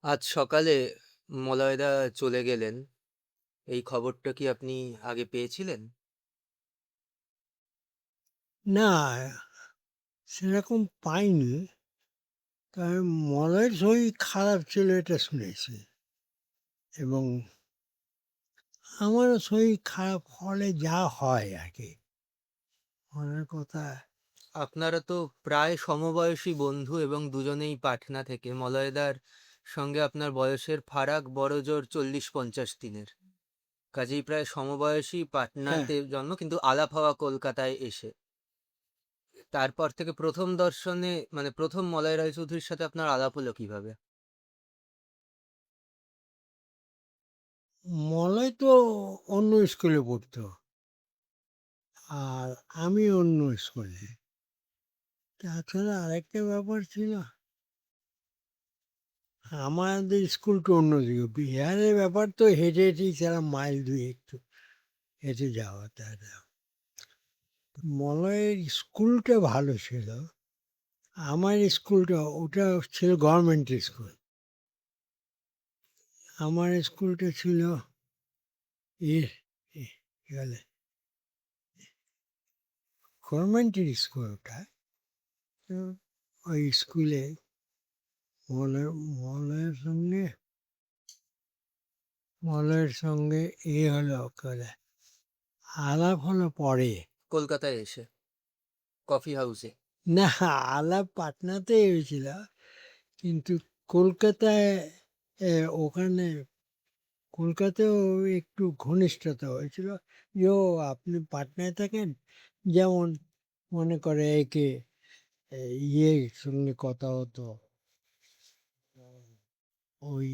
আজ সকালে মলয়দা চলে গেলেন। এই খবরটা কি আপনি আগে পেয়েছিলেন? না, সেরকম পাইনি। তবে মলয়ের শরীর খারাপ ছিল এটা শুনেছি, এবং আমারও শরীর খারাপ হলে যা হয় আর কি, মনের কথা। আপনারা তো প্রায় সমবয়সী বন্ধু এবং দুজনেই পাটনা থেকে। মলয়দার সঙ্গে আপনার বয়সের ফারাক বড়জোর 40-50 দিনের। কাজেই প্রায় সমবয়সী, হ্যাঁ, পাটনাতে জন্ম, কিন্তু আলাপ হওয়া কলকাতায় এসে। তারপর থেকে প্রথম দর্শনে মানে প্রথম মলয় রায়চৌধুরীর সাথে আপনার আলাপ হলো কিভাবে? মলয় তো অন্য স্কুলে পড়তো, আর আমি অন্য স্কুলে। তাছাড়া আরেকটা ব্যাপার ছিল, আমাদের স্কুলটা অন্যদিকে বিহারের ব্যাপার, তো হেঁটে হেঁটেই ছাড়া মাইল দুই একটু হেঁটে যাওয়া। তারা মলয়ের স্কুলটা ভালো ছিল। আমার স্কুলটা ওটা ছিল গভর্নমেন্ট স্কুল। আমার স্কুলটা ছিল ইয়ে কি বলে, গভর্নমেন্টের স্কুল ওটা। তো ওই স্কুলে মলয় মলয়ের সঙ্গে মলয়ের সঙ্গে হলো করে আলাপ হলো পরে। কলকাতায় এসে কফি হাউসে। না, আলাপ পাটনাতে হয়েছিল, কিন্তু কলকাতায় ওখানে কলকাতায়ও একটু ঘনিষ্ঠতা হয়েছিল। যে ও আপনি পাটনায় থাকেন, যেমন মনে করে একে ইয়ের সঙ্গে কথা হতো, ওই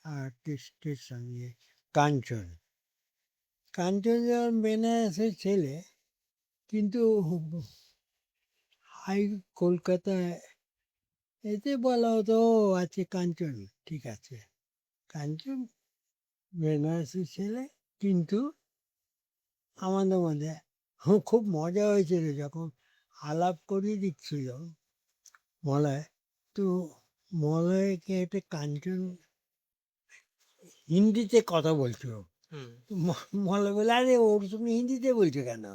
আর্টিস্টের সঙ্গে, কাঞ্চন। কাঞ্চন যেমন বেনারসের ছেলে, কিন্তু হাই কলকাতায় এতে বলা হতো, ও আছে কাঞ্চন, ঠিক আছে, কাঞ্চন বেনারসের ছেলে। কিন্তু আমাদের মধ্যে খুব মজা হয়েছিল যখন আলাপ করিয়ে দিচ্ছিল মলয়। তো মলয়কে একটা কাঞ্চন হিন্দিতে কথা বলছিল। হুম। মলয় বলে, আরে ওর সঙ্গে হিন্দিতে বলছো কেন?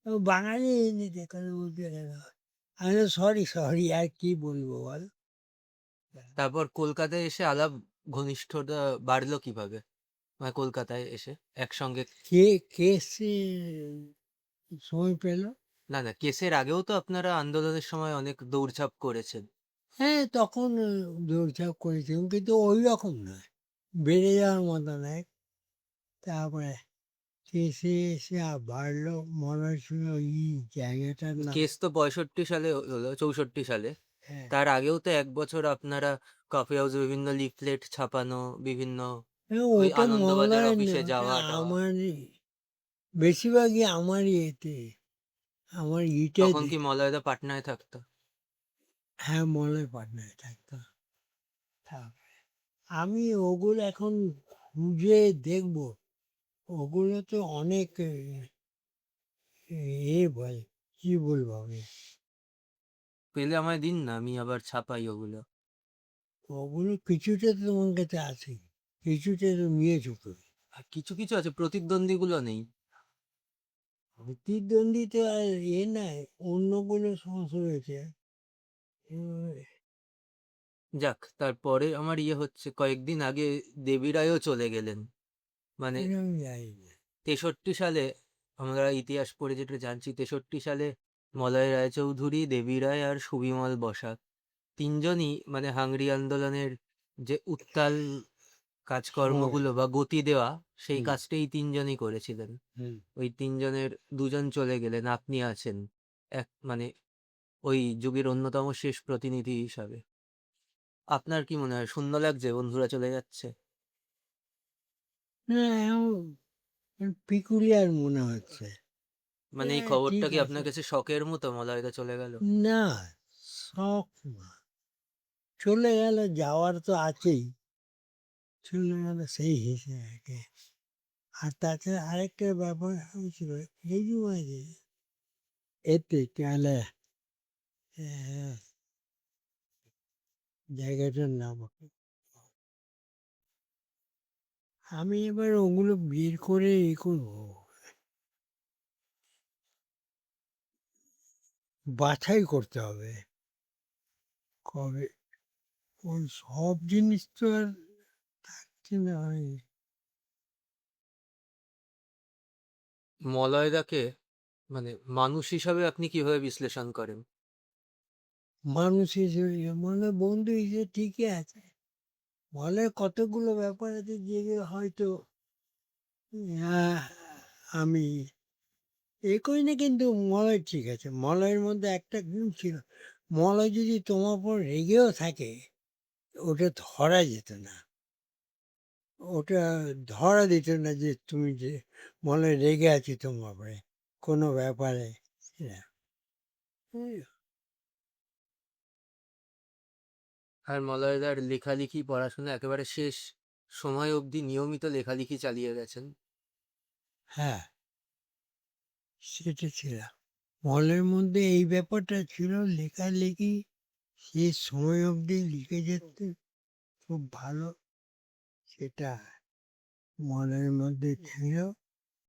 ও বাঙালি, হিন্দিতে কথা বলছো কেন? আমি সরি সরি, আর কি বলবো বল। তারপর কলকাতায় এসে আলাপ ঘনিষ্ঠতা বাড়লো কিভাবে? মানে কলকাতায় এসে একসঙ্গে। কে কে সে সময় পেল? না, না, কেসের আগেও তো আপনারা আন্দোলনের সময় অনেক দৌড়ঝাঁপ করেছেন। হ্যাঁ, তখন দৌড়ঝাঁপ করেছিলাম, কিন্তু ওই রকম নয়, বেড়ে যাওয়ার মতো নয়। তারপরে শেষে এসে বাড়লো, মনে হচ্ছিল ওই জায়গাটার নাম। কেস তো 65 সালে হলো, 64 সালে। হ্যাঁ, তার আগেও তো 1 বছর আপনারা কফি হাউসে বিভিন্ন লিফলেট ছাপানো, বিভিন্ন ওই ওটা আনন্দবাজার মলয় না, অফিসে ওটা যাওয়া টাওয়া। আমারই, বেশিরভাগই আমারই এতে, আমার ইটা তখন কি মলয়দা পাটনায় থাকতো? হ্যাঁ, মলয় পাটনায় থাকতো। তারপরে আমি ওগুলো এখন খুঁজে দেখবো, ওগুলো তো অনেক বল, কি বলবো আমি, পেলে আমায় দিন না, আমি আবার ছাপাই ওগুলো। ওগুলো কিছুটা তো তোমার কাছে আছে, কিছুটা তো নিয়েছো তুমি। আর কিছু কিছু আছে, প্রতিদ্বন্দ্বীগুলো নেই। প্রতিদ্বন্দ্বী তো আর নাই, অন্যগুলো সমস্যা রয়েছে। এবার যাক, তারপরে আমার হচ্ছে কয়েকদিন আগে দেবী রায়ও চলে গেলেন। মানে এটা আমি জানি না। 63 সালে, আমরা ইতিহাস পড়ে যেটা জানছি, 63 সালে মলয় রায়চৌধুরী, দেবী রায় আর সুবিমল বসাক তিনজনই মানে হাংরি আন্দোলনের যে উত্তাল সময়। কাজকর্মগুলো বা গতি দেওয়া, সেই হুম, কাজটা এই তিনজনই করেছিলেন। হুম। ওই তিনজনের দুজন চলে গেলেন, আপনি আছেন এক মানে ওই যুগের অন্যতম শেষ প্রতিনিধি হিসাবে। আপনার কি মনে হয়, শূন্য লাগছে বন্ধুরা চলে যাচ্ছে? না, এখন পিকুলিয়ার মনে হচ্ছে। মানে এই ঠিক খবরটা কি আছে। আপনার কাছে শখের মতো, মলয়দা চলে গেল? না, শখ না, চলে গেল, যাওয়ার তো আছেই, চলে গেল সেই হিসেবে। আর তাছাড়া আরেকটা ব্যাপার হয়েছিল এই যে এতে গেলে জায়গাটার নাম। আমি এবার ওগুলো বের করে করবো, বাছাই করতে হবে কবে। ওই সব জিনিস তো আর থাকছে না। মলয়দাকে মানে মানুষ হিসাবে আপনি কিভাবে বিশ্লেষণ করেন? মানুষ হিসেবে মানে বন্ধু হিসেবে ঠিকই আছে। মলের কতগুলো ব্যাপার আছে যেগুলো হয়তো আহ, আমি করি না, কিন্তু মলয় ঠিক আছে। মলয়ের মধ্যে একটা গুণ ছিল, মলয় যদি তোমার উপর রেগেও থাকে ওটা ধরা যেত না। ওটা ধরা দিত না যে তুমি যে মলয় রেগে আছি তোমার উপরে কোনো ব্যাপারে। হ্যাঁ, এই আর মলয়দার লেখালেখি পড়াশোনা একেবারে শেষ সময় অবধি নিয়মিত লেখালেখি চালিয়ে গেছেন। হ্যাঁ, সেটা ছিল। মলের মধ্যে এই ব্যাপারটা ছিল, লেখালেখি শেষ সময় অবধি লিখে যেত, খুব ভালো। সেটা মলের মধ্যে ছিল।